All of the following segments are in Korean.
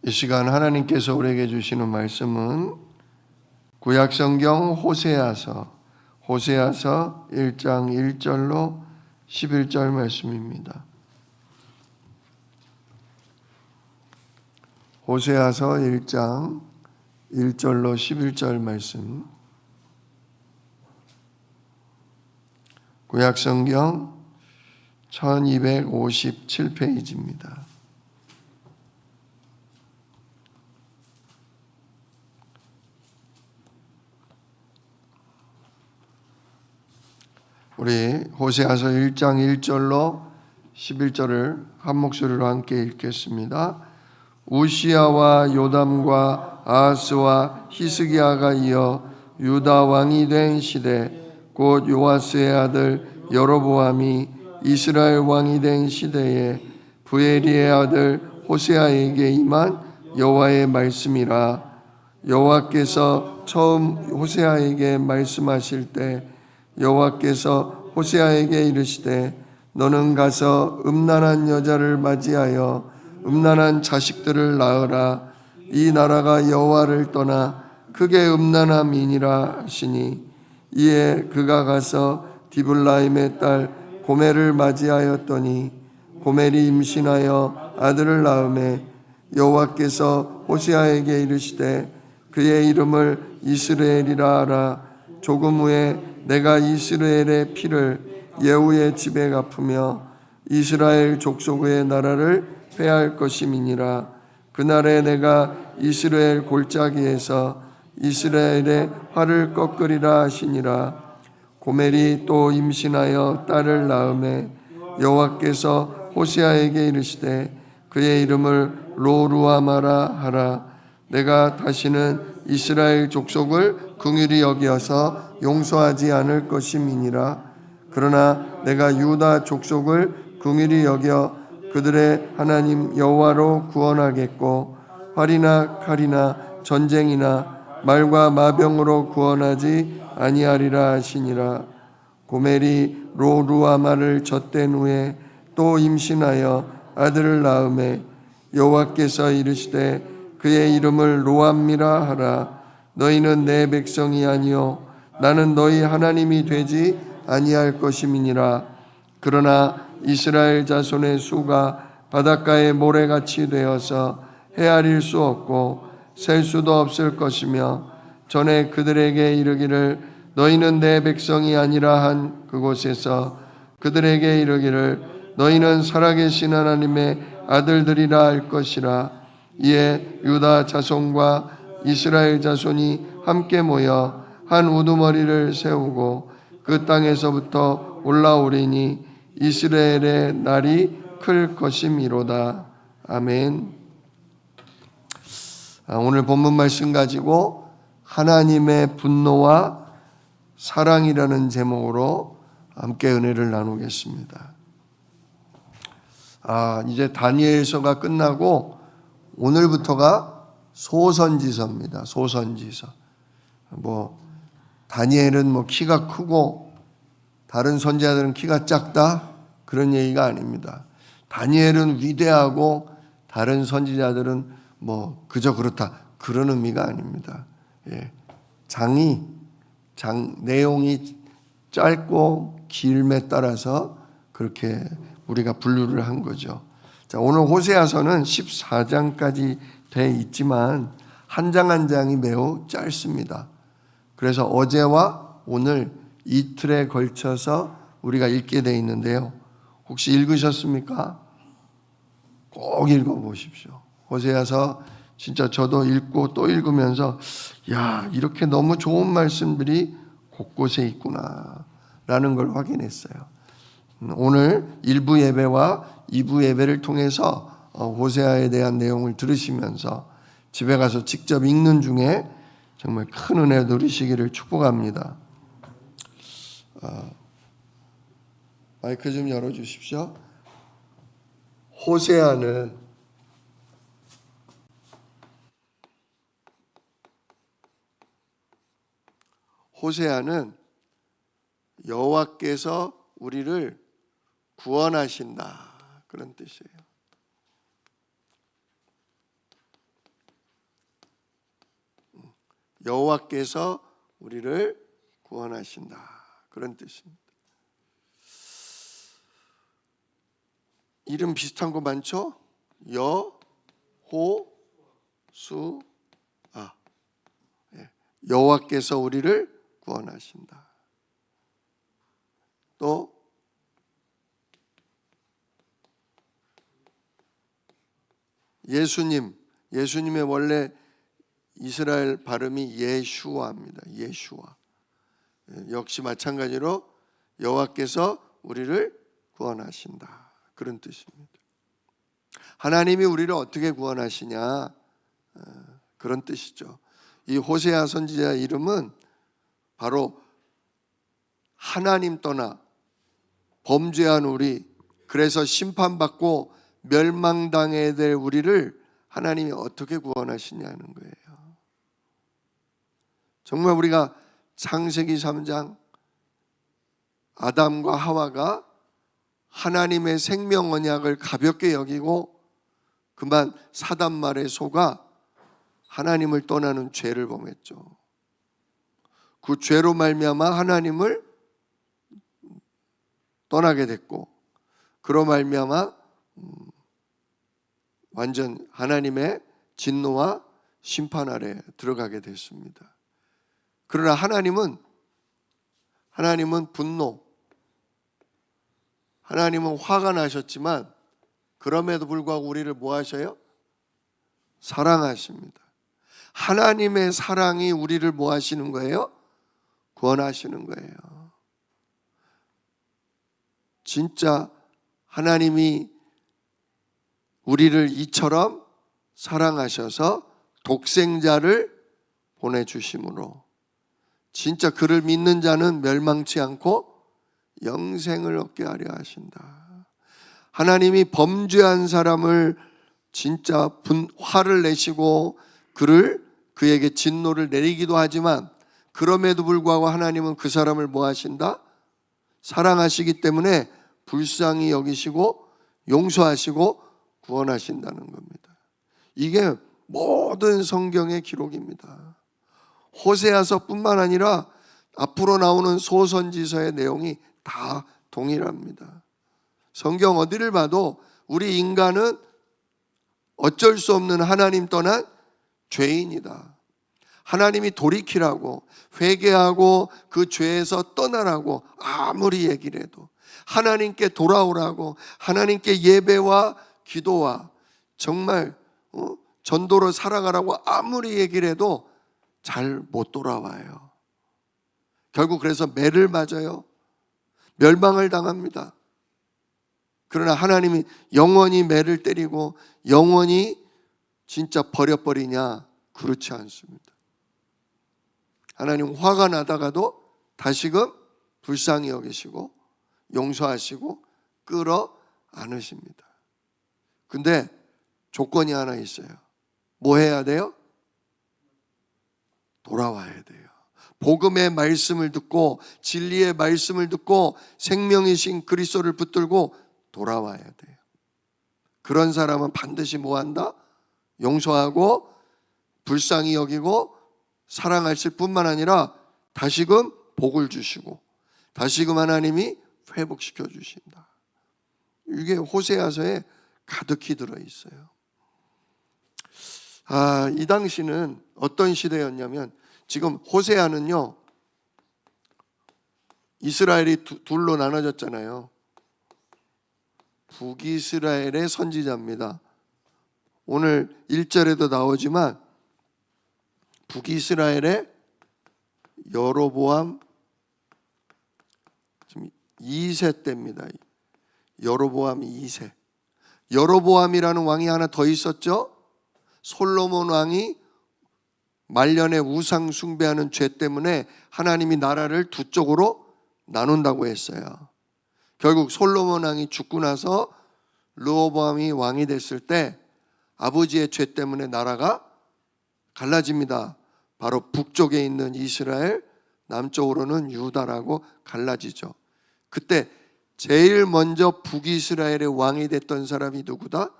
이 시간 하나님께서 우리에게 주시는 말씀은 구약성경 호세아서 1장 1절로 11절 말씀입니다. 호세아서 1장 1절로 11절 말씀, 구약성경 1257페이지입니다. 우리 호세아서 1장 1절로 11절을 한 목소리로 함께 읽겠습니다. 우시야와 요담과 아하스와 히스기야가 이어 유다 왕이 된 시대, 곧 요아스의 아들 여로보암이 이스라엘 왕이 된 시대에 부엘리의 아들 호세아에게 임한 여호와의 말씀이라. 여호와께서 처음 호세아에게 말씀하실 때 여호와께서 호세아에게 이르시되 너는 가서 음란한 여자를 맞이하여 음란한 자식들을 낳으라. 이 나라가 여호와를 떠나 크게 음란함이니라 하시니, 이에 그가 가서 디블라임의 딸 고멜을 맞이하였더니 고멜이 임신하여 아들을 낳으매 여호와께서 호세아에게 이르시되 그의 이름을 이스라엘이라 하라. 조금 후에 내가 이스라엘의 피를 예후의 집에 갚으며 이스라엘 족속의 나라를 회할 것임이니라. 그날에 내가 이스라엘 골짜기에서 이스라엘의 활을 꺾으리라 하시니라. 고멜이 또 임신하여 딸을 낳으매 여호와께서 호세아에게 이르시되 그의 이름을 로루아마라 하라. 내가 다시는 이스라엘 족속을 긍휼히 여기어서 용서하지 않을 것임이니라. 그러나 내가 유다 족속을 긍휼히 여겨 그들의 하나님 여호와로 구원하겠고 활이나 칼이나 전쟁이나 말과 마병으로 구원하지 아니하리라 하시니라. 고멜이 로루아마를 젖된 후에 또 임신하여 아들을 낳으매 여호와께서 이르시되 그의 이름을 로암미라 하라. 너희는 내 백성이 아니요 나는 너희 하나님이 되지 아니할 것임이니라. 그러나 이스라엘 자손의 수가 바닷가의 모래같이 되어서 헤아릴 수 없고 셀 수도 없을 것이며, 전에 그들에게 이르기를 너희는 내 백성이 아니라 한 그곳에서 그들에게 이르기를 너희는 살아계신 하나님의 아들들이라 할 것이라. 이에 유다 자손과 이스라엘 자손이 함께 모여 한 우두머리를 세우고 그 땅에서부터 올라오리니 이스라엘의 날이 클 것임이로다. 아멘. 오늘 본문 말씀 가지고 하나님의 분노와 사랑이라는 제목으로 함께 은혜를 나누겠습니다. 이제 다니엘서가 끝나고 오늘부터가 소선지서입니다. 소선지서. 다니엘은 키가 크고 다른 선지자들은 키가 작다 그런 얘기가 아닙니다. 다니엘은 위대하고 다른 선지자들은 그저 그렇다 그런 의미가 아닙니다. 내용이 짧고 길음에 따라서 그렇게 우리가 분류를 한 거죠. 자, 오늘 호세아서는 14장까지 돼 있지만 한 장 한 장이 매우 짧습니다. 그래서 어제와 오늘 이틀에 걸쳐서 우리가 읽게 돼 있는데요. 혹시 읽으셨습니까? 꼭 읽어보십시오. 호세아서 진짜 저도 읽고 또 읽으면서 이렇게 너무 좋은 말씀들이 곳곳에 있구나 라는 걸 확인했어요. 오늘 1부 예배와 2부 예배를 통해서 호세아에 대한 내용을 들으시면서 집에 가서 직접 읽는 중에 정말 큰 은혜 누리시기를 축복합니다. 마이크 좀 열어주십시오. 호세아는 여호와께서 우리를 구원하신다 그런 뜻이에요. 여호와께서 우리를 구원하신다. 그런 뜻입니다. 이름 비슷한 거 많죠? 여호수아. 여호와께서 우리를 구원하신다. 또 예수님의 원래 이스라엘 발음이 예슈아입니다. 예슈아. 역시 마찬가지로 여호와께서 우리를 구원하신다. 그런 뜻입니다. 하나님이 우리를 어떻게 구원하시냐, 그런 뜻이죠. 이 호세아 선지자 이름은 바로 하나님 떠나 범죄한 우리, 그래서 심판받고 멸망당해야 될 우리를 하나님이 어떻게 구원하시냐는 거예요. 정말 우리가 창세기 3장 아담과 하와가 하나님의 생명 언약을 가볍게 여기고 그만 사단 말에 속아 하나님을 떠나는 죄를 범했죠. 그 죄로 말미암아 하나님을 떠나게 됐고, 그로 말미암아 완전 하나님의 진노와 심판 아래 들어가게 됐습니다. 그러나 하나님은 분노, 하나님은 화가 나셨지만 그럼에도 불구하고 우리를 뭐 하셔요? 사랑하십니다. 하나님의 사랑이 우리를 뭐 하시는 거예요? 구원하시는 거예요. 진짜 하나님이 우리를 이처럼 사랑하셔서 독생자를 보내주심으로 진짜 그를 믿는 자는 멸망치 않고 영생을 얻게 하려 하신다. 하나님이 범죄한 사람을 진짜 화를 내시고 그에게 진노를 내리기도 하지만 그럼에도 불구하고 하나님은 그 사람을 뭐 하신다? 사랑하시기 때문에 불쌍히 여기시고 용서하시고 구원하신다는 겁니다. 이게 모든 성경의 기록입니다. 호세아서뿐만 아니라 앞으로 나오는 소선지서의 내용이 다 동일합니다. 성경 어디를 봐도 우리 인간은 어쩔 수 없는 하나님 떠난 죄인이다. 하나님이 돌이키라고 회개하고 그 죄에서 떠나라고 아무리 얘기를 해도, 하나님께 돌아오라고 하나님께 예배와 기도와 정말 전도로 살아가라고 아무리 얘기를 해도 잘 못 돌아와요. 결국 그래서 매를 맞아요. 멸망을 당합니다. 그러나 하나님이 영원히 매를 때리고 영원히 진짜 버려버리냐? 그렇지 않습니다. 하나님 화가 나다가도 다시금 불쌍히 여기시고 용서하시고 끌어 안으십니다. 근데 조건이 하나 있어요. 뭐 해야 돼요? 돌아와야 돼요. 복음의 말씀을 듣고 진리의 말씀을 듣고 생명이신 그리스도를 붙들고 돌아와야 돼요. 그런 사람은 반드시 뭐 한다? 용서하고 불쌍히 여기고 사랑하실 뿐만 아니라 다시금 복을 주시고 다시금 하나님이 회복시켜 주신다. 이게 호세아서에 가득히 들어있어요. 이 당시는 어떤 시대였냐면, 지금 호세아는요 이스라엘이 둘로 나눠졌잖아요. 북이스라엘의 선지자입니다. 오늘 1절에도 나오지만 북이스라엘의 여로보암 2세 때입니다. 여로보암 2세. 여로보암이라는 왕이 하나 더 있었죠. 솔로몬 왕이 말년에 우상 숭배하는 죄 때문에 하나님이 나라를 두 쪽으로 나눈다고 했어요. 결국 솔로몬 왕이 죽고 나서 르호보암이 왕이 됐을 때 아버지의 죄 때문에 나라가 갈라집니다. 바로 북쪽에 있는 이스라엘, 남쪽으로는 유다라고 갈라지죠. 그때 제일 먼저 북이스라엘의 왕이 됐던 사람이 누구다?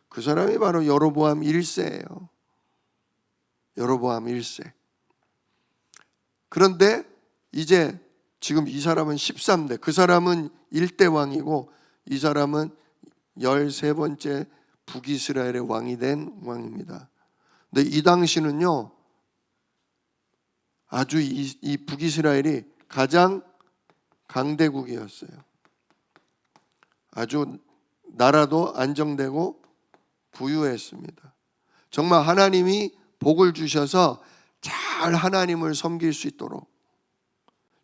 그 사람이 바로 여로보암 1세예요. 여로보암 1세. 그런데 이제 지금 이 사람은 13대, 그 사람은 1대 왕이고 이 사람은 13번째 북이스라엘의 왕이 된 왕입니다. 근데 이 당시는요, 아주 이 북이스라엘이 가장 강대국이었어요. 아주 나라도 안정되고 부유했습니다. 정말 하나님이 복을 주셔서 잘 하나님을 섬길 수 있도록,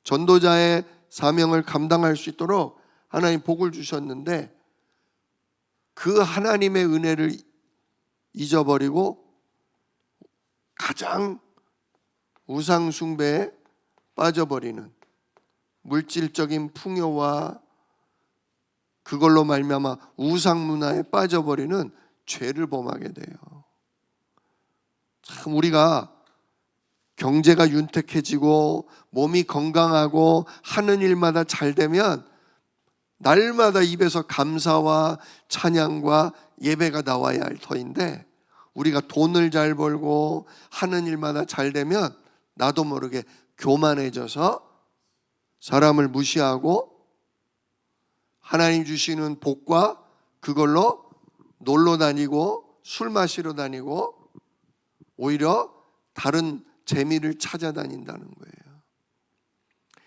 전도자의 사명을 감당할 수 있도록 하나님 복을 주셨는데, 그 하나님의 은혜를 잊어버리고 가장 우상 숭배에 빠져버리는, 물질적인 풍요와 그걸로 말미암아 우상 문화에 빠져버리는 죄를 범하게 돼요. 참 우리가 경제가 윤택해지고 몸이 건강하고 하는 일마다 잘 되면 날마다 입에서 감사와 찬양과 예배가 나와야 할 터인데, 우리가 돈을 잘 벌고 하는 일마다 잘 되면 나도 모르게 교만해져서 사람을 무시하고 하나님 주시는 복과 그걸로 놀러 다니고 술 마시러 다니고 오히려 다른 재미를 찾아다닌다는 거예요.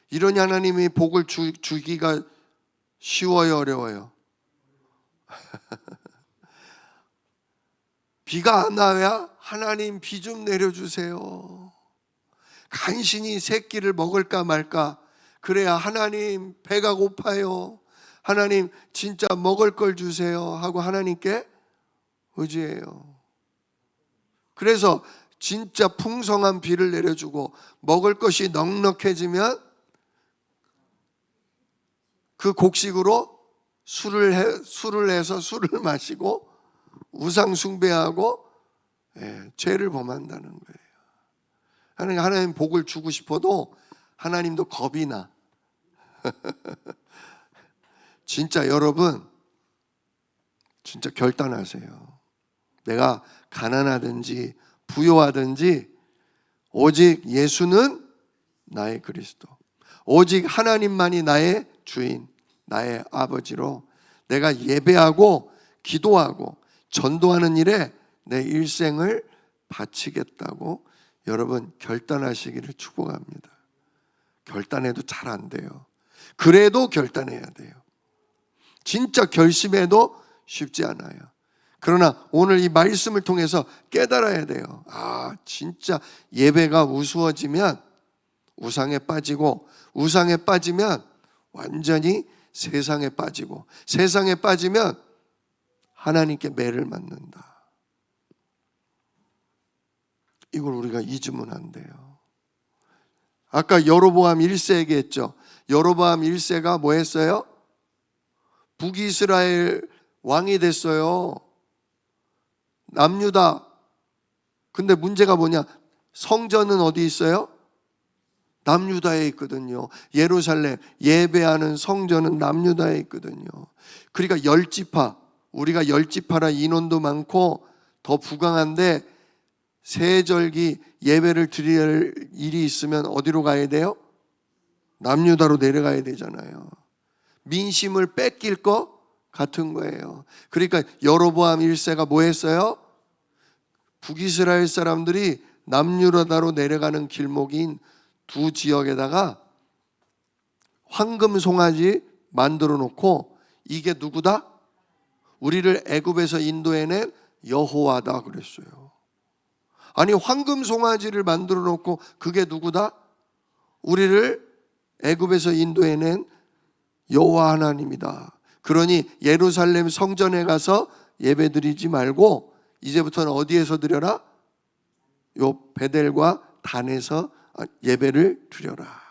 이러니 하나님이 복을 주기가 쉬워요, 어려워요? 비가 안 와야 하나님 비 좀 내려주세요. 간신히 새끼를 먹을까 말까, 그래야 하나님 배가 고파요, 하나님 진짜 먹을 걸 주세요 하고 하나님께 의지해요. 그래서 진짜 풍성한 비를 내려주고 먹을 것이 넉넉해지면 그 곡식으로 술을 해서 술을 마시고 우상 숭배하고 죄를 범한다는 거예요. 하나님 복을 주고 싶어도 하나님도 겁이 나. 진짜 여러분, 진짜 결단하세요. 내가 가난하든지 부요하든지 오직 예수는 나의 그리스도, 오직 하나님만이 나의 주인, 나의 아버지로 내가 예배하고 기도하고 전도하는 일에 내 일생을 바치겠다고 여러분 결단하시기를 축복합니다. 결단해도 잘 안 돼요. 그래도 결단해야 돼요. 진짜 결심해도 쉽지 않아요. 그러나 오늘 이 말씀을 통해서 깨달아야 돼요. 아, 진짜 예배가 우스워지면 우상에 빠지고, 우상에 빠지면 완전히 세상에 빠지고, 세상에 빠지면 하나님께 매를 맞는다. 이걸 우리가 잊으면 안 돼요. 아까 여로보암 1세 얘기했죠. 여로보암 1세가 뭐 했어요? 북이스라엘 왕이 됐어요. 남유다. 근데 문제가 뭐냐? 성전은 어디 있어요? 남유다에 있거든요. 예루살렘 예배하는 성전은 남유다에 있거든요. 그러니까 10지파, 우리가 10지파라 인원도 많고 더 부강한데 세절기 예배를 드릴 일이 있으면 어디로 가야 돼요? 남유다로 내려가야 되잖아요. 민심을 뺏길 거 같은 거예요. 그러니까 여로보암 1세가 뭐 했어요? 북이스라엘 사람들이 남유다로 내려가는 길목인 두 지역에다가 황금 송아지 만들어 놓고, 이게 누구다? 우리를 애굽에서 인도해낸 여호와다 그랬어요. 아니, 황금 송아지를 만들어 놓고 그게 누구다? 우리를 애굽에서 인도해낸 여호와 하나님이다. 그러니 예루살렘 성전에 가서 예배드리지 말고 이제부터는 어디에서 드려라? 요 베델과 단에서 예배를 드려라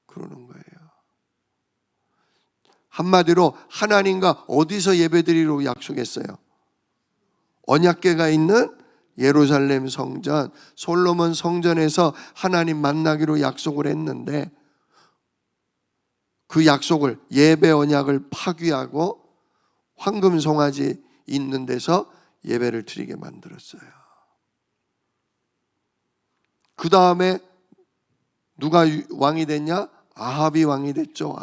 그러는 거예요. 한마디로 하나님과 어디서 예배드리라고 약속했어요? 언약궤가 있는 예루살렘 성전, 솔로몬 성전에서 하나님 만나기로 약속을 했는데, 그 약속을, 예배 언약을 파기하고 황금 송아지 있는 데서 예배를 드리게 만들었어요. 그 다음에 누가 왕이 됐냐? 아합이 왕이 됐죠.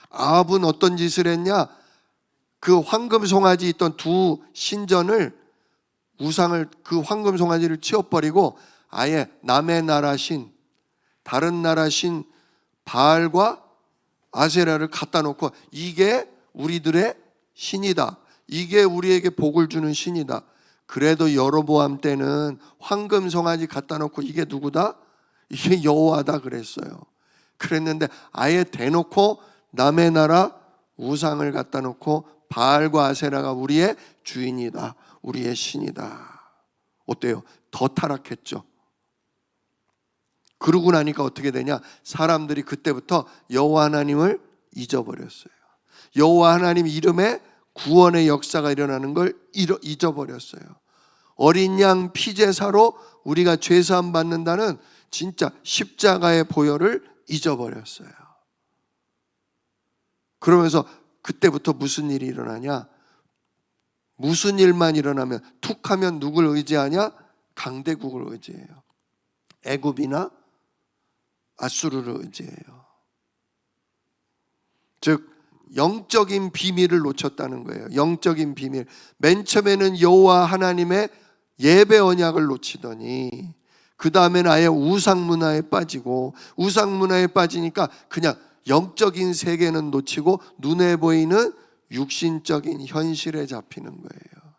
아합은 어떤 짓을 했냐? 그 황금 송아지 있던 두 신전을, 우상을, 그 황금 송아지를 치워버리고 아예 남의 나라 신, 다른 나라 신 바알과 아세라를 갖다 놓고 이게 우리들의 신이다, 이게 우리에게 복을 주는 신이다. 그래도 여로보암 때는 황금 송아지 갖다 놓고 이게 누구다? 이게 여호와다 그랬어요. 그랬는데 아예 대놓고 남의 나라 우상을 갖다 놓고 바알과 아세라가 우리의 주인이다, 우리의 신이다. 어때요? 더 타락했죠. 그러고 나니까 어떻게 되냐? 사람들이 그때부터 여호와 하나님을 잊어버렸어요. 여호와 하나님 이름에 구원의 역사가 일어나는 걸 잊어버렸어요. 어린 양 피제사로 우리가 죄사함 받는다는 진짜 십자가의 보혈을 잊어버렸어요. 그러면서 그때부터 무슨 일이 일어나냐? 무슨 일만 일어나면 툭 하면 누굴 의지하냐? 강대국을 의지해요. 애굽이나 아수르를 의지해요. 즉 영적인 비밀을 놓쳤다는 거예요. 영적인 비밀. 맨 처음에는 여호와 하나님의 예배 언약을 놓치더니 그 다음에는 아예 우상 문화에 빠지고, 우상 문화에 빠지니까 그냥 영적인 세계는 놓치고 눈에 보이는 육신적인 현실에 잡히는 거예요.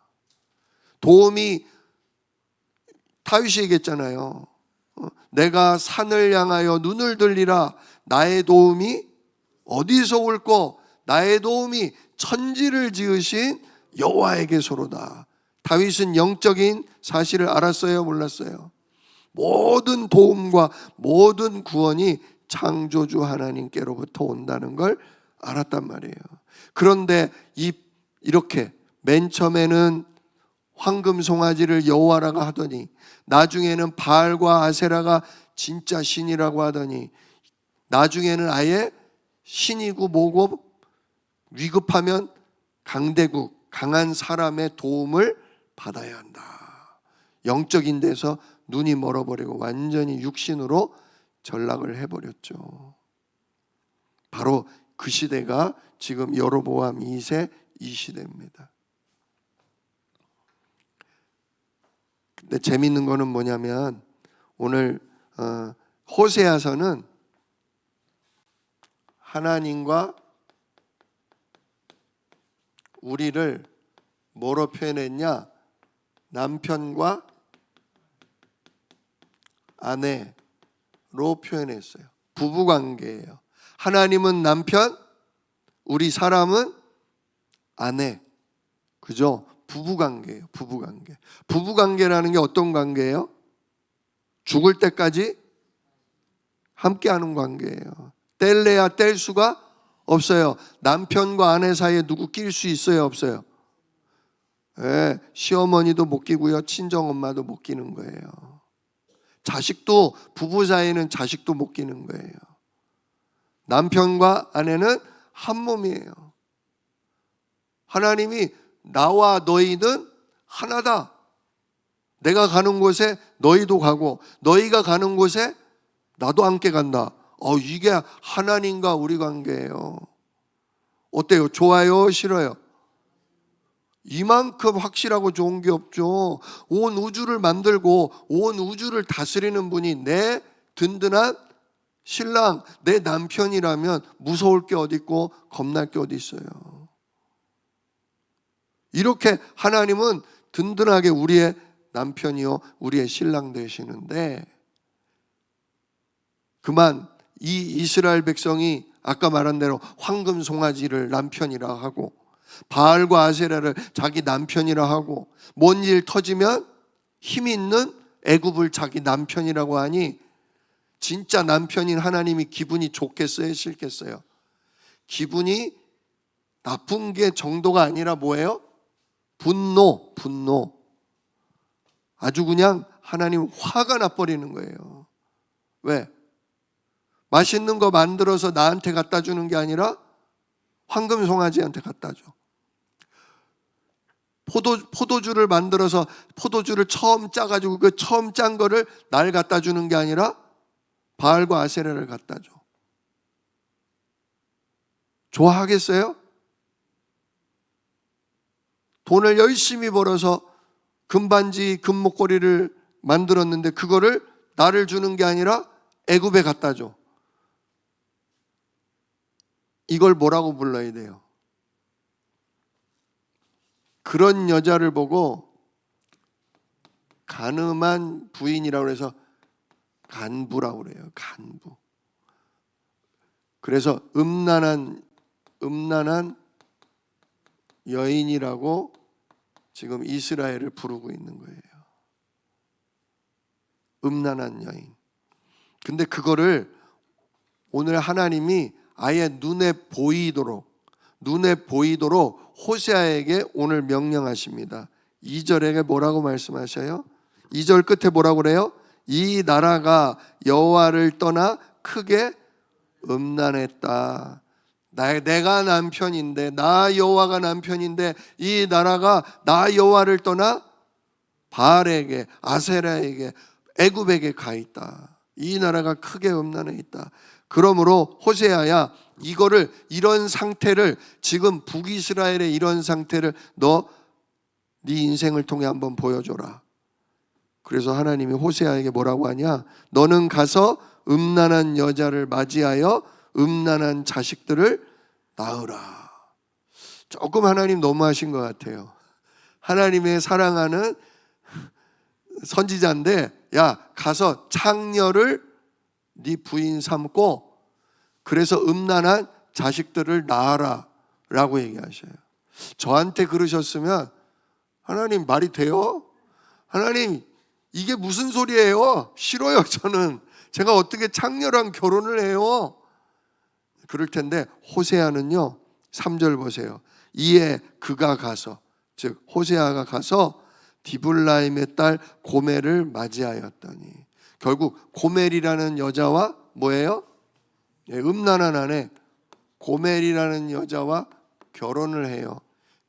도움이, 다윗이 얘기했잖아요. 내가 산을 향하여 눈을 들리라. 나의 도움이 어디서 올꼬? 나의 도움이 천지를 지으신 여호와에게서로다. 다윗은 영적인 사실을 알았어요? 몰랐어요? 모든 도움과 모든 구원이 창조주 하나님께로부터 온다는 걸 알았단 말이에요. 그런데 이렇게 맨 처음에는 황금 송아지를 여호와라고 하더니 나중에는 바알과 아세라가 진짜 신이라고 하더니 나중에는 아예 신이고 뭐고 위급하면 강대국, 강한 사람의 도움을 받아야 한다. 영적인 데서 눈이 멀어버리고 완전히 육신으로 전락을 해버렸죠. 바로 그 시대가 지금 여로보암 2세 이 시대입니다. 근데 재밌는 거는 뭐냐면 오늘 호세아서는 하나님과 우리를 뭐로 표현했냐? 남편과 아내로 표현했어요. 부부관계예요. 하나님은 남편, 우리 사람은 아내. 그죠? 부부관계예요. 부부관계. 부부관계라는 게 어떤 관계예요? 죽을 때까지 함께하는 관계예요. 뗄래야 뗄 수가 없어요. 남편과 아내 사이에 누구 낄 수 있어요? 없어요? 네, 시어머니도 못 끼고요, 친정엄마도 못 끼는 거예요. 자식도, 부부 사이에는 자식도 못 끼는 거예요. 남편과 아내는 한 몸이에요. 하나님이 나와 너희는 하나다. 내가 가는 곳에 너희도 가고 너희가 가는 곳에 나도 함께 간다. 이게 하나님과 우리 관계예요. 어때요? 좋아요? 싫어요? 이만큼 확실하고 좋은 게 없죠. 온 우주를 만들고 온 우주를 다스리는 분이 내 든든한 신랑, 내 남편이라면 무서울 게 어디 있고 겁날 게 어디 있어요. 이렇게 하나님은 든든하게 우리의 남편이요 우리의 신랑 되시는데, 그만 이 이스라엘 백성이 아까 말한 대로 황금 송아지를 남편이라 하고 바알과 아세라를 자기 남편이라 하고 뭔 일 터지면 힘 있는 애굽을 자기 남편이라고 하니 진짜 남편인 하나님이 기분이 좋겠어요? 싫겠어요? 기분이 나쁜 게 정도가 아니라 뭐예요? 분노. 아주 그냥 하나님 화가 나버리는 거예요. 왜? 맛있는 거 만들어서 나한테 갖다 주는 게 아니라 황금 송아지한테 갖다 줘. 포도주를 만들어서 포도주를 처음 짜가지고 그 처음 짠 거를 날 갖다 주는 게 아니라 바알과 아세라를 갖다 줘. 좋아하겠어요? 돈을 열심히 벌어서 금반지, 금목걸이를 만들었는데 그거를 나를 주는 게 아니라 애굽에 갖다 줘. 이걸 뭐라고 불러야 돼요? 그런 여자를 보고 간음한 부인이라고 해서 간부라고 그래요. 간부. 그래서 음란한 여인이라고 지금 이스라엘을 부르고 있는 거예요. 음란한 여인. 근데 그거를 오늘 하나님이 아예 눈에 보이도록 호세아에게 오늘 명령하십니다. 2절에 뭐라고 말씀하셔요? 2절 끝에 뭐라고 그래요? 이 나라가 여호와를 떠나 크게 음란했다. 내가 남편인데, 나 여호와가 남편인데 이 나라가 나 여호와를 떠나 바알에게, 아세라에게, 애굽에게 가 있다. 이 나라가 크게 음란해 있다. 그러므로 호세아야, 이런 상태를, 지금 북이스라엘의 이런 상태를 네 인생을 통해 한번 보여줘라. 그래서 하나님이 호세아에게 뭐라고 하냐? 너는 가서 음란한 여자를 맞이하여 음란한 자식들을 낳으라. 조금 하나님 너무하신 것 같아요. 하나님의 사랑하는 선지자인데, 야, 가서 창녀를 네 부인 삼고 그래서 음란한 자식들을 낳아라 라고 얘기하셔요. 저한테 그러셨으면 하나님 말이 돼요? 하나님 이게 무슨 소리예요? 싫어요. 저는 제가 어떻게 창녀랑 결혼을 해요? 그럴 텐데 호세아는요, 3절 보세요. 이에 그가 가서, 즉 호세아가 가서 디블라임의 딸 고멜을 맞이하였더니, 결국 고멜이라는 여자와 뭐예요? 음란한 아내 고멜이라는 여자와 결혼을 해요.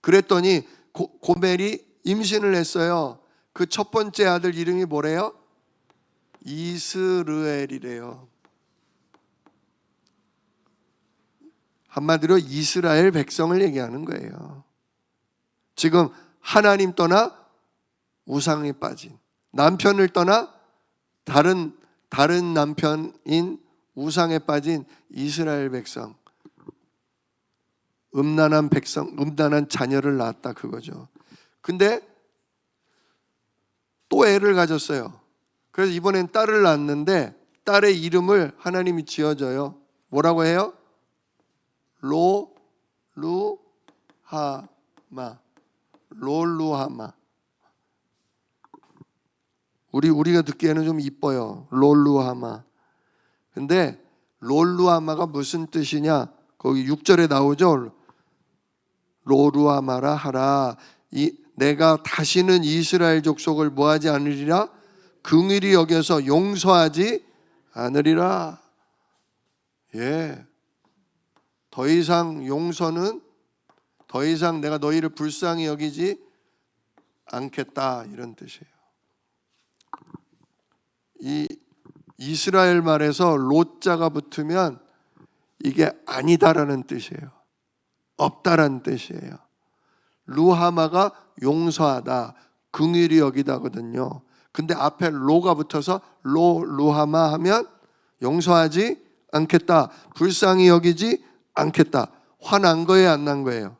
그랬더니 고멜이 임신을 했어요. 그 첫 번째 아들 이름이 뭐래요? 이스르엘이래요. 한마디로 이스라엘 백성을 얘기하는 거예요. 지금 하나님 떠나 우상에 빠진, 남편을 떠나 다른 남편인 우상에 빠진 이스라엘 백성, 음란한 백성, 음란한 자녀를 낳았다 그거죠. 근데 또 애를 가졌어요. 그래서 이번엔 딸을 낳았는데 딸의 이름을 하나님이 지어줘요. 뭐라고 해요? 롤루하마. 우리가 듣기에는 좀 이뻐요. 롤루하마. 근데 롤루하마가 무슨 뜻이냐? 거기 6절에 나오죠. 롤루하마라 하라. 내가 다시는 이스라엘 족속을 뭐하지 않으리라? 긍휼히 여겨서 용서하지 않으리라. 예. 더 이상 용서는, 더 이상 내가 너희를 불쌍히 여기지 않겠다, 이런 뜻이에요. 이 이스라엘 말에서 로자가 붙으면 이게 아니다라는 뜻이에요. 없다라는 뜻이에요. 루하마가 용서하다, 긍휼히 여기다거든요. 근데 앞에 로가 붙어서 루하마 하면 용서하지 않겠다, 불쌍히 여기지 않겠다. 화난 거예요, 안 난 거예요?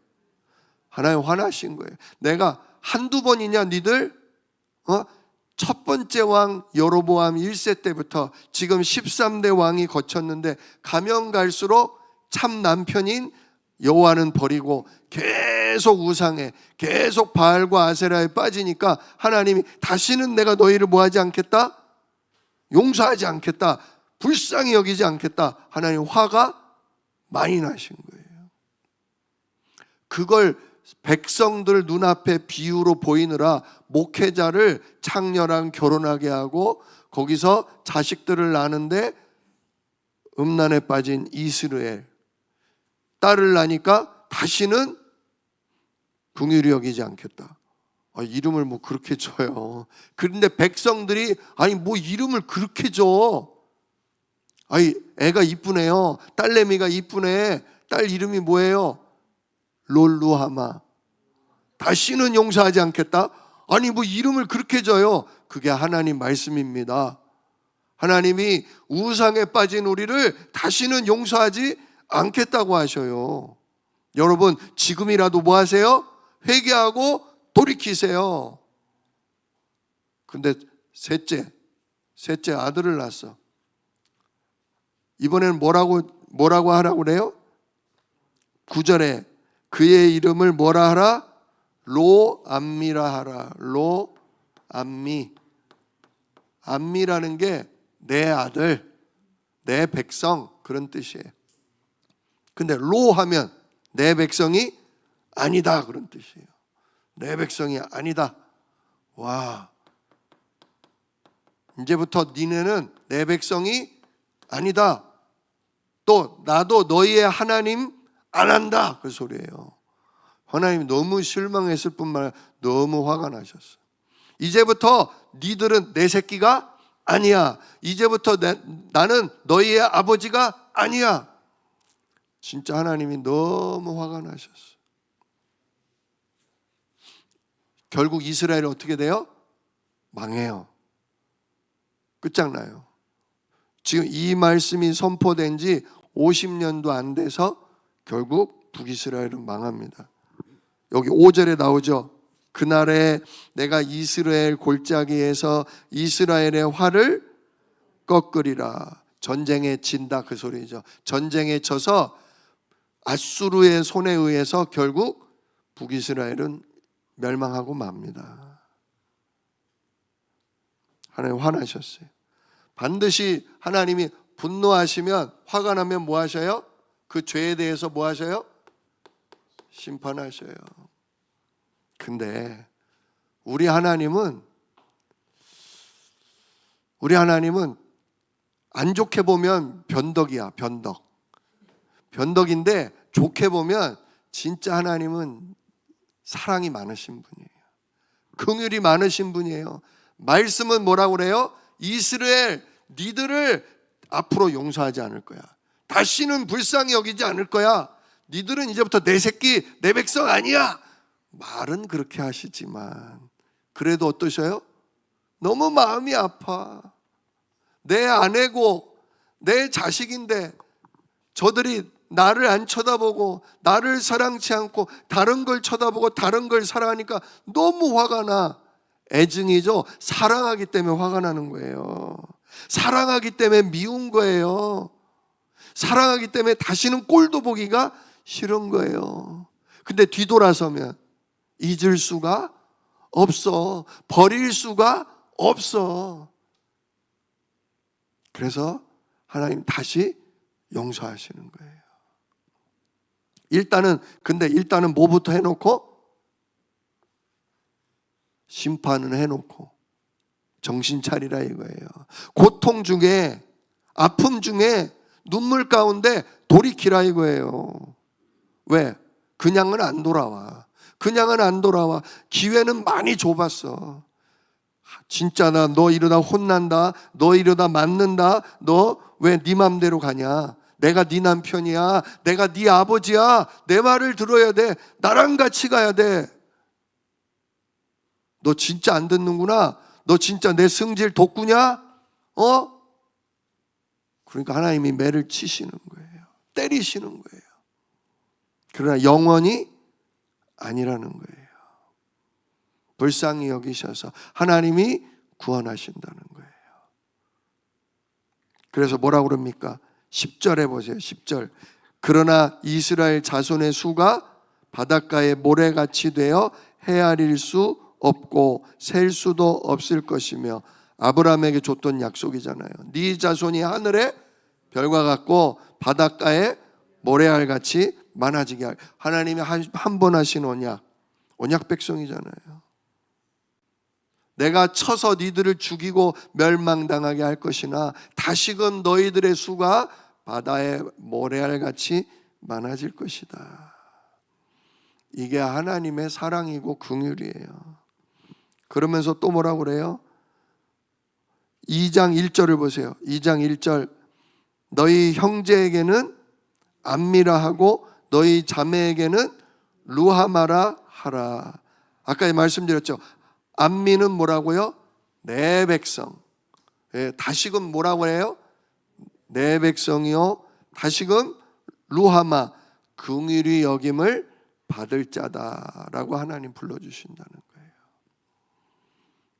하나님 화나신 거예요. 내가 한두 번이냐 니들? 첫 번째 왕 여로보암 1세 때부터 지금 13대 왕이 거쳤는데 가면 갈수록 참 남편인 여호와는 버리고 계속 우상에, 계속 바알과 아세라에 빠지니까 하나님이 다시는 내가 너희를 뭐하지 않겠다? 용서하지 않겠다, 불쌍히 여기지 않겠다. 하나님 화가 많이 나신 거예요. 그걸 백성들 눈앞에 비유로 보이느라 목회자를 창녀랑 결혼하게 하고 거기서 자식들을 낳는데 음란에 빠진 이스라엘 딸을 낳으니까 다시는 긍휼히 여기지 않겠다. 이름을 뭐 그렇게 줘요. 그런데 백성들이 아니 뭐 이름을 그렇게 줘. 아이, 애가 이쁘네요. 딸내미가 이쁘네. 딸 이름이 뭐예요? 롤루하마. 다시는 용서하지 않겠다? 아니, 뭐 이름을 그렇게 줘요? 그게 하나님 말씀입니다. 하나님이 우상에 빠진 우리를 다시는 용서하지 않겠다고 하셔요. 여러분, 지금이라도 뭐 하세요? 회개하고 돌이키세요. 근데 셋째 아들을 낳았어. 이번에는 뭐라고 하라고 그래요? 9절에 그의 이름을 뭐라 하라? 로암미라 하라. 로암미. 암미라는 게 내 아들, 내 백성, 그런 뜻이에요. 근데 로 하면 내 백성이 아니다, 그런 뜻이에요. 내 백성이 아니다. 와, 이제부터 니네는 내 백성이 아니다. 또 나도 너희의 하나님 안 한다, 그 소리예요. 하나님이 너무 실망했을 뿐만 아니라 너무 화가 나셨어. 이제부터 니들은 내 새끼가 아니야. 이제부터 나는 너희의 아버지가 아니야. 진짜 하나님이 너무 화가 나셨어. 결국 이스라엘이 어떻게 돼요? 망해요. 끝장나요. 지금 이 말씀이 선포된 지 50년도 안 돼서 결국 북이스라엘은 망합니다. 여기 5절에 나오죠. 그날에 내가 이스라엘 골짜기에서 이스라엘의 활을 꺾으리라. 전쟁에 진다, 그 소리죠. 전쟁에 져서 아수르의 손에 의해서 결국 북이스라엘은 멸망하고 맙니다. 하나님 화나셨어요. 반드시 하나님이 분노하시면, 화가 나면 뭐 하셔요? 그 죄에 대해서 뭐 하셔요? 심판하셔요. 근데 우리 하나님은 안 좋게 보면 변덕이야, 변덕. 변덕인데 좋게 보면 진짜 하나님은 사랑이 많으신 분이에요. 긍휼이 많으신 분이에요. 말씀은 뭐라고 그래요? 이스라엘, 니들을 앞으로 용서하지 않을 거야. 다시는 불쌍히 여기지 않을 거야. 니들은 이제부터 내 새끼, 내 백성 아니야. 말은 그렇게 하시지만 그래도 어떠셔요? 너무 마음이 아파. 내 아내고 내 자식인데 저들이 나를 안 쳐다보고 나를 사랑치 않고 다른 걸 쳐다보고 다른 걸 사랑하니까 너무 화가 나. 애증이죠. 사랑하기 때문에 화가 나는 거예요. 사랑하기 때문에 미운 거예요. 사랑하기 때문에 다시는 꼴도 보기가 싫은 거예요. 근데 뒤돌아서면 잊을 수가 없어. 버릴 수가 없어. 그래서 하나님 다시 용서하시는 거예요. 일단은 뭐부터 해놓고? 심판은 해놓고 정신 차리라 이거예요. 고통 중에, 아픔 중에, 눈물 가운데 돌이키라 이거예요. 왜? 그냥은 안 돌아와. 기회는 많이 좁았어. 진짜 너 이러다 혼난다. 너 이러다 맞는다. 너 왜 네 맘대로 가냐? 내가 네 남편이야. 내가 네 아버지야. 내 말을 들어야 돼. 나랑 같이 가야 돼. 너 진짜 안 듣는구나. 너 진짜 내 승질 돋구냐? 그러니까 하나님이 매를 치시는 거예요. 때리시는 거예요. 그러나 영원히 아니라는 거예요. 불쌍히 여기셔서 하나님이 구원하신다는 거예요. 그래서 뭐라고 그럽니까? 10절에 보세요. 10절. 그러나 이스라엘 자손의 수가 바닷가의 모래같이 되어 헤아릴 수 없고 셀 수도 없을 것이며, 아브라함에게 줬던 약속이잖아요. 네 자손이 하늘의 별과 같고 바닷가의 모래알같이 많아지게 할, 하나님이 한 번 하신 언약 백성이잖아요. 내가 쳐서 니들을 죽이고 멸망당하게 할 것이나 다시금 너희들의 수가 바다의 모래알같이 많아질 것이다. 이게 하나님의 사랑이고 긍휼이에요. 그러면서 또 뭐라고 그래요? 2장 1절을 보세요. 2장 1절. 너희 형제에게는 암미라 하고 너희 자매에게는 루하마라 하라. 아까 말씀드렸죠. 암미는 뭐라고요? 내 백성. 다시금 뭐라고 해요? 내 백성이요. 다시금 루하마, 긍휼히 여김을 받을 자다라고 하나님 불러주신다는 거예요.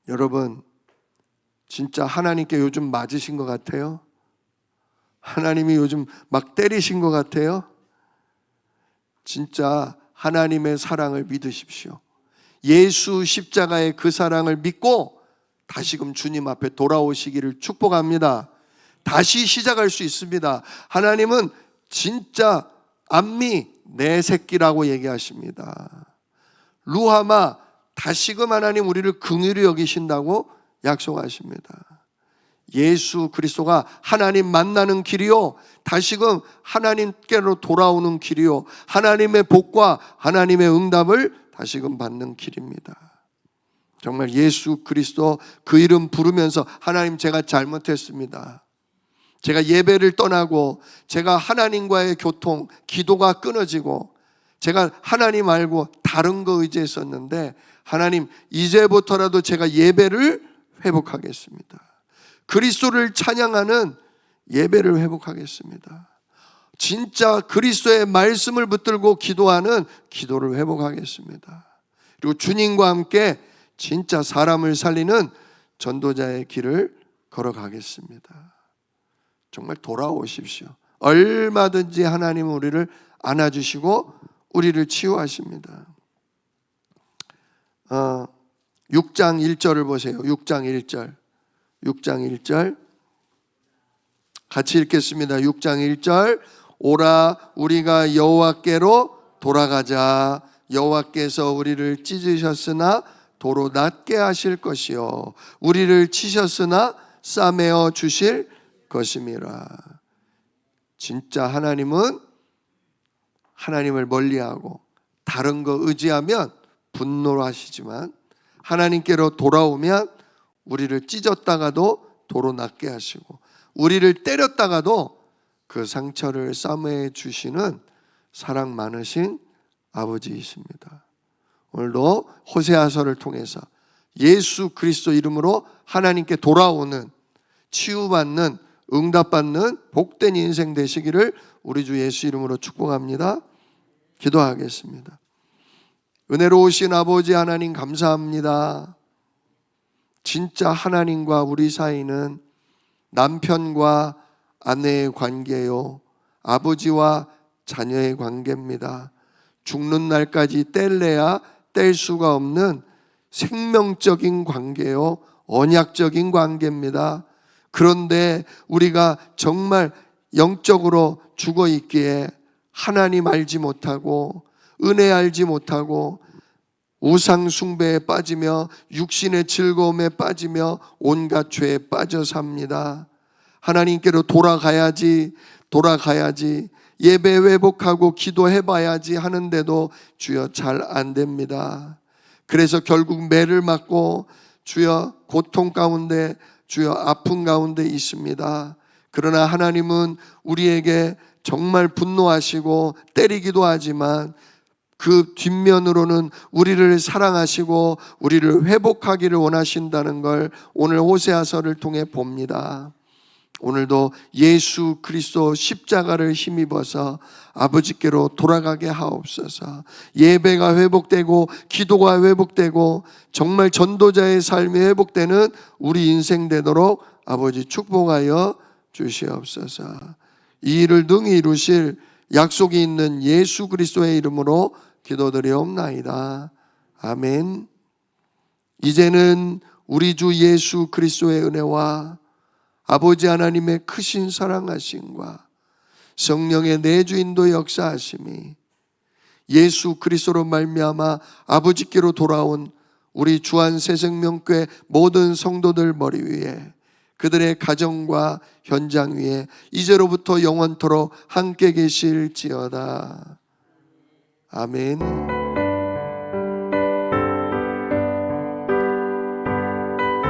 여러분, 진짜 하나님께 요즘 맞으신 것 같아요? 하나님이 요즘 막 때리신 것 같아요? 진짜 하나님의 사랑을 믿으십시오. 예수 십자가의 그 사랑을 믿고 다시금 주님 앞에 돌아오시기를 축복합니다. 다시 시작할 수 있습니다. 하나님은 진짜 암미 내 새끼라고 얘기하십니다. 루하마, 다시금 하나님 우리를 긍휼히 여기신다고 약속하십니다. 예수 그리스도가 하나님 만나는 길이요, 다시금 하나님께로 돌아오는 길이요, 하나님의 복과 하나님의 응답을 다시금 받는 길입니다. 정말 예수 그리스도 그 이름 부르면서 하나님, 제가 잘못했습니다. 제가 예배를 떠나고 제가 하나님과의 교통, 기도가 끊어지고 제가 하나님 말고 다른 거 의지했었는데 하나님, 이제부터라도 제가 예배를 회복하겠습니다. 그리스도를 찬양하는 예배를 회복하겠습니다. 진짜 그리스도의 말씀을 붙들고 기도하는 기도를 회복하겠습니다. 그리고 주님과 함께 진짜 사람을 살리는 전도자의 길을 걸어가겠습니다. 정말 돌아오십시오. 얼마든지 하나님은 우리를 안아주시고 우리를 치유하십니다. 6장 1절을 보세요. 6장 1절. 6장 1절 같이 읽겠습니다. 6장 1절. 오라 우리가 여호와께로 돌아가자. 여호와께서 우리를 찢으셨으나 도로 낫게 하실 것이요 우리를 치셨으나 싸매어 주실 것임이라. 진짜 하나님은 하나님을 멀리하고 다른 거 의지하면 분노를 하시지만 하나님께로 돌아오면 우리를 찢었다가도 도로 낫게 하시고 우리를 때렸다가도 그 상처를 싸매어 주시는 사랑 많으신 아버지이십니다. 오늘도 호세아서를 통해서 예수 그리스도 이름으로 하나님께 돌아오는, 치유받는, 응답받는 복된 인생 되시기를 우리 주 예수 이름으로 축복합니다. 기도하겠습니다. 은혜로우신 아버지 하나님, 감사합니다. 진짜 하나님과 우리 사이는 남편과 아내의 관계요, 아버지와 자녀의 관계입니다. 죽는 날까지 뗄래야 뗄 수가 없는 생명적인 관계요, 언약적인 관계입니다. 그런데 우리가 정말 영적으로 죽어 있기에 하나님 알지 못하고 은혜 알지 못하고 우상 숭배에 빠지며 육신의 즐거움에 빠지며 온갖 죄에 빠져 삽니다. 하나님께로 돌아가야지 예배 회복하고 기도해봐야지 하는데도 주여 잘 안 됩니다. 그래서 결국 매를 맞고 주여 고통 가운데, 주여 아픔 가운데 있습니다. 그러나 하나님은 우리에게 정말 분노하시고 때리기도 하지만 그 뒷면으로는 우리를 사랑하시고 우리를 회복하기를 원하신다는 걸 오늘 호세아서를 통해 봅니다. 오늘도 예수 그리스도 십자가를 힘입어서 아버지께로 돌아가게 하옵소서. 예배가 회복되고 기도가 회복되고 정말 전도자의 삶이 회복되는 우리 인생 되도록 아버지 축복하여 주시옵소서. 이 일을 능히 이루실 약속이 있는 예수 그리스도의 이름으로 기도드리옵나이다. 아멘. 이제는 우리 주 예수 그리스도의 은혜와 아버지 하나님의 크신 사랑하심과 성령의 내주인도 역사하심이 예수 그리스도로 말미암아 아버지께로 돌아온 우리 주안새생명교회 모든 성도들 머리 위에, 그들의 가정과 현장 위에 이제로부터 영원토록 함께 계실지어다. 아멘.